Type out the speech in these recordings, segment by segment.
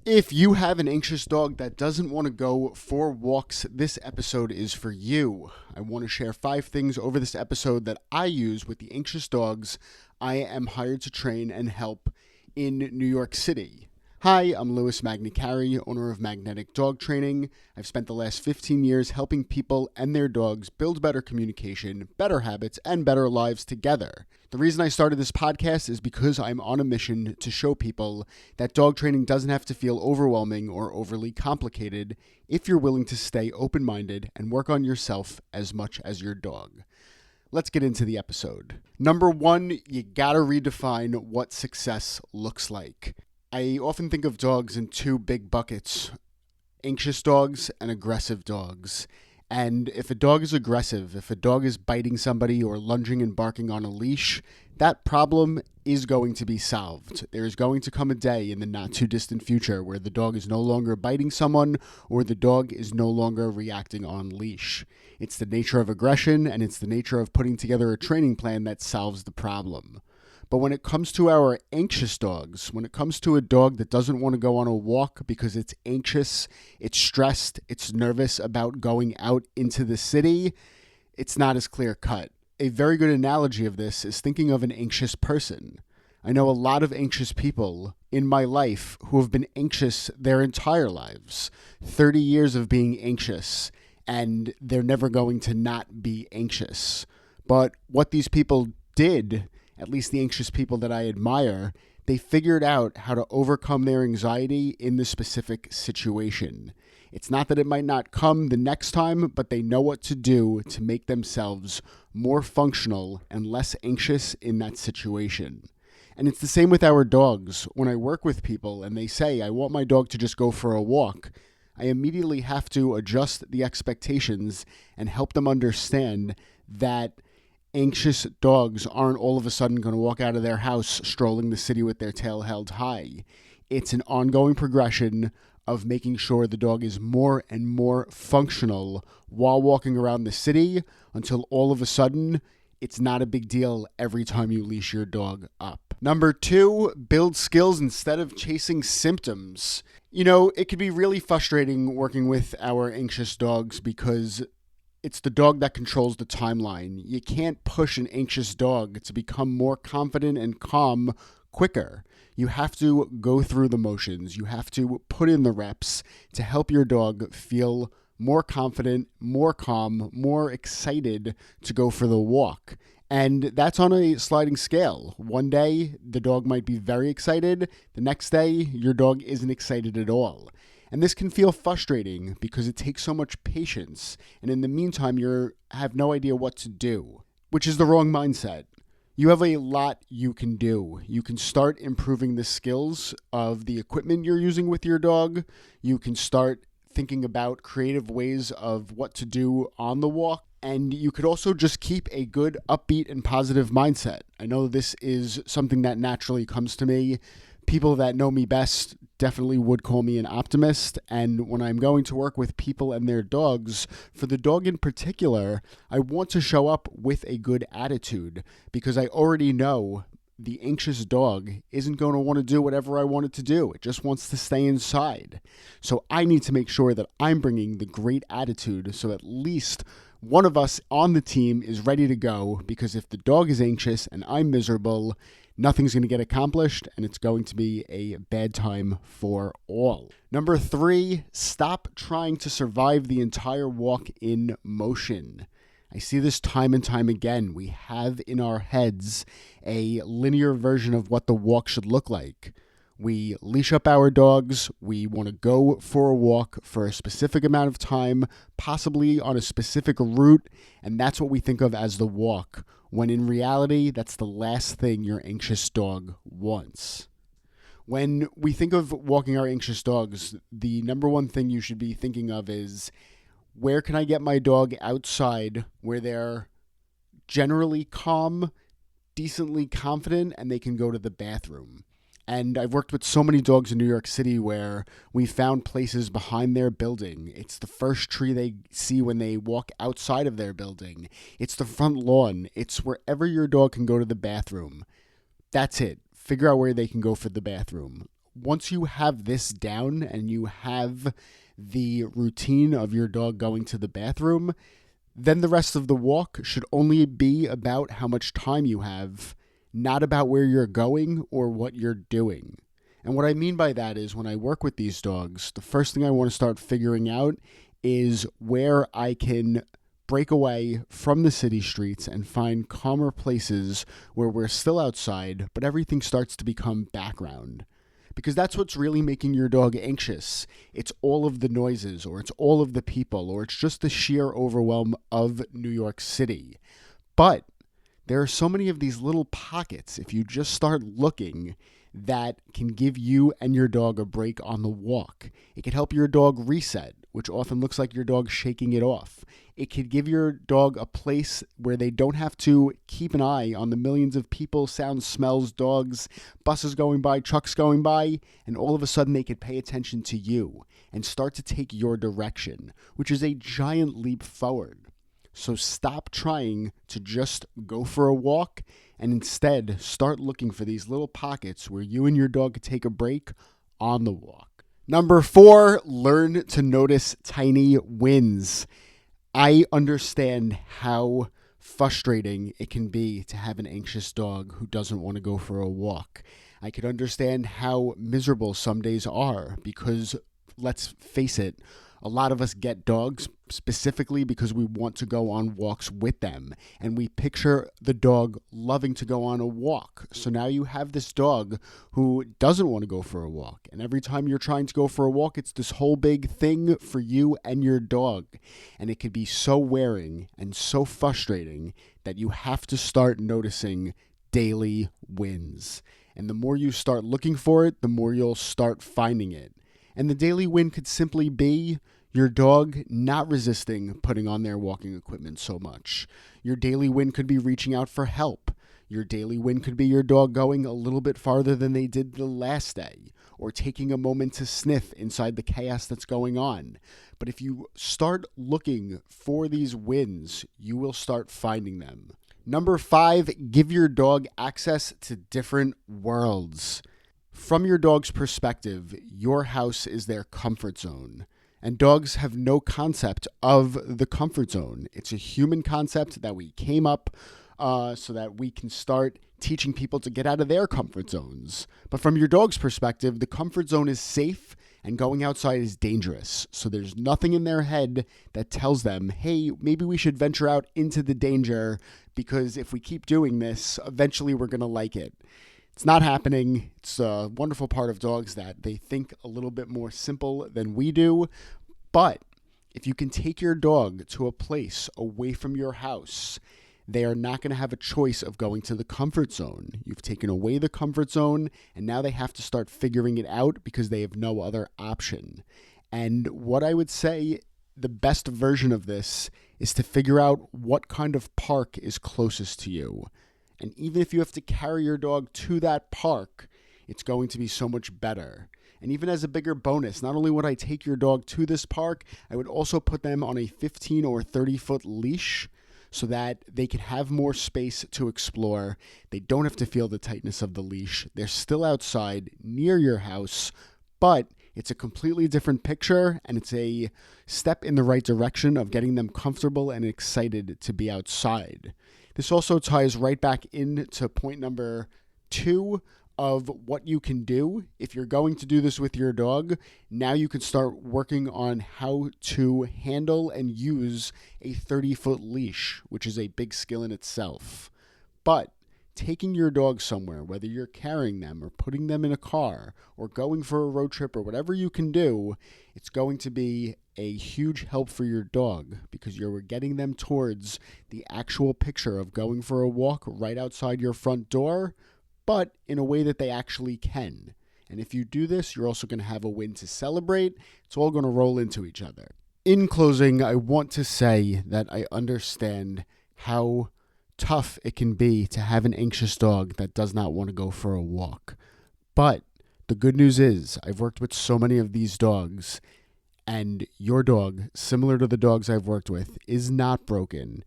If you have an anxious dog that doesn't want to go for walks, this episode is for you. I want to share 5 things over this episode that I use with the anxious dogs I am hired to train and help in New York City. Hi, I'm Louis Magnicari, owner of Magnetic Dog Training. I've spent the last 15 years helping people and their dogs build better communication, better habits, and better lives together. The reason I started this podcast is because I'm on a mission to show people that dog training doesn't have to feel overwhelming or overly complicated if you're willing to stay open-minded and work on yourself as much as your dog. Let's get into the episode. Number 1, you gotta redefine what success looks like. I often think of dogs in 2 big buckets, anxious dogs and aggressive dogs. And if a dog is aggressive, if a dog is biting somebody or lunging and barking on a leash, that problem is going to be solved. There is going to come a day in the not too distant future where the dog is no longer biting someone or the dog is no longer reacting on leash. It's the nature of aggression and it's the nature of putting together a training plan that solves the problem. But when it comes to our anxious dogs, when it comes to a dog that doesn't want to go on a walk because it's anxious, it's stressed, it's nervous about going out into the city, it's not as clear cut. A very good analogy of this is thinking of an anxious person. I know a lot of anxious people in my life who have been anxious their entire lives, 30 years of being anxious, and they're never going to not be anxious. But what these people did, at least the anxious people that I admire, they figured out how to overcome their anxiety in the specific situation. It's not that it might not come the next time, but they know what to do to make themselves more functional and less anxious in that situation. And it's the same with our dogs. When I work with people and they say, I want my dog to just go for a walk, I immediately have to adjust the expectations and help them understand that anxious dogs aren't all of a sudden going to walk out of their house strolling the city with their tail held high. It's an ongoing progression of making sure the dog is more and more functional while walking around the city until all of a sudden it's not a big deal every time you leash your dog up. Number 2, build skills instead of chasing symptoms. You know, it could be really frustrating working with our anxious dogs because it's the dog that controls the timeline. You can't push an anxious dog to become more confident and calm quicker. You have to go through the motions. You have to put in the reps to help your dog feel more confident, more calm, more excited to go for the walk. And that's on a sliding scale. One day, the dog might be very excited. The next day, your dog isn't excited at all. And this can feel frustrating because it takes so much patience. And in the meantime, you have no idea what to do, which is the wrong mindset. You have a lot you can do. You can start improving the skills of the equipment you're using with your dog. You can start thinking about creative ways of what to do on the walk. And you could also just keep a good, upbeat, and positive mindset. I know this is something that naturally comes to me. People that know me best definitely would call me an optimist. And when I'm going to work with people and their dogs, for the dog in particular, I want to show up with a good attitude because I already know the anxious dog isn't going to want to do whatever I want it to do. It just wants to stay inside. So I need to make sure that I'm bringing the great attitude so at least one of us on the team is ready to go, because if the dog is anxious and I'm miserable, nothing's going to get accomplished and it's going to be a bad time for all. Number 3, stop trying to survive the entire walk in motion. I see this time and time again. We have in our heads a linear version of what the walk should look like. We leash up our dogs. We want to go for a walk for a specific amount of time, possibly on a specific route, and that's what we think of as the walk, when in reality, that's the last thing your anxious dog wants. When we think of walking our anxious dogs, the number 1 thing you should be thinking of is, where can I get my dog outside where they're generally calm, decently confident, and they can go to the bathroom? And I've worked with so many dogs in New York City where we found places behind their building. It's the first tree they see when they walk outside of their building. It's the front lawn. It's wherever your dog can go to the bathroom. That's it. Figure out where they can go for the bathroom. once you have this down and you have the routine of your dog going to the bathroom, then the rest of the walk should only be about how much time you have, not about where you're going or what you're doing. And what I mean by that is when I work with these dogs, the first thing I want to start figuring out is where I can break away from the city streets and find calmer places where we're still outside, but everything starts to become background. Because that's what's really making your dog anxious. It's all of the noises, or it's all of the people, or it's just the sheer overwhelm of New York City. But there are so many of these little pockets, if you just start looking, that can give you and your dog a break on the walk. It can help your dog reset, which often looks like your dog shaking it off. It could give your dog a place where they don't have to keep an eye on the millions of people, sounds, smells, dogs, buses going by, trucks going by, and all of a sudden they could pay attention to you and start to take your direction, which is a giant leap forward. So stop trying to just go for a walk and instead start looking for these little pockets where you and your dog could take a break on the walk. Number 4, learn to notice tiny wins. I understand how frustrating it can be to have an anxious dog who doesn't want to go for a walk. I can understand how miserable some days are because, let's face it, a lot of us get dogs specifically because we want to go on walks with them, and we picture the dog loving to go on a walk. So now you have this dog who doesn't want to go for a walk, and every time you're trying to go for a walk, it's this whole big thing for you and your dog, and it can be so wearing and so frustrating that you have to start noticing daily wins. And the more you start looking for it, the more you'll start finding it. And the daily win could simply be your dog not resisting putting on their walking equipment so much. Your daily win could be reaching out for help. Your daily win could be your dog going a little bit farther than they did the last day, or taking a moment to sniff inside the chaos that's going on. But if you start looking for these wins, you will start finding them. Number 5, give your dog access to different worlds. From your dog's perspective, your house is their comfort zone. And dogs have no concept of the comfort zone. It's a human concept that we came up so that we can start teaching people to get out of their comfort zones. But from your dog's perspective, the comfort zone is safe and going outside is dangerous. So there's nothing in their head that tells them, hey, maybe we should venture out into the danger because if we keep doing this, eventually we're going to like it. It's not happening. It's a wonderful part of dogs that they think a little bit more simple than we do. But if you can take your dog to a place away from your house, they are not going to have a choice of going to the comfort zone. You've taken away the comfort zone, and now they have to start figuring it out because they have no other option. And what I would say, the best version of this is to figure out what kind of park is closest to you. And even if you have to carry your dog to that park, it's going to be so much better. And even as a bigger bonus, not only would I take your dog to this park, I would also put them on a 15 or 30-foot leash so that they can have more space to explore. They don't have to feel the tightness of the leash. They're still outside near your house, but it's a completely different picture, and it's a step in the right direction of getting them comfortable and excited to be outside. This also ties right back into point number 2 of what you can do. If you're going to do this with your dog, now you can start working on how to handle and use a 30-foot leash, which is a big skill in itself. But taking your dog somewhere, whether you're carrying them or putting them in a car or going for a road trip or whatever you can do, it's going to be a huge help for your dog because you're getting them towards the actual picture of going for a walk right outside your front door, but in a way that they actually can. And if you do this, you're also going to have a win to celebrate. It's all going to roll into each other. In closing, I want to say that I understand how tough it can be to have an anxious dog that does not want to go for a walk. But the good news is I've worked with so many of these dogs, and your dog, similar to the dogs I've worked with, is not broken,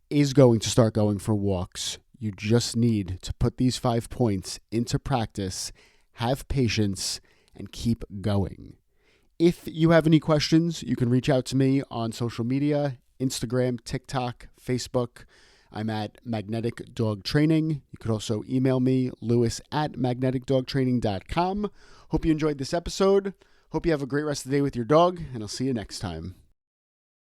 is going to start going for walks. You just need to put these 5 points into practice, have patience, and keep going. If you have any questions, you can reach out to me on social media, Instagram, TikTok, Facebook. I'm at Magnetic Dog Training. You could also email me, lewis@magneticdogtraining.com. Hope you enjoyed this episode. Hope you have a great rest of the day with your dog, and I'll see you next time.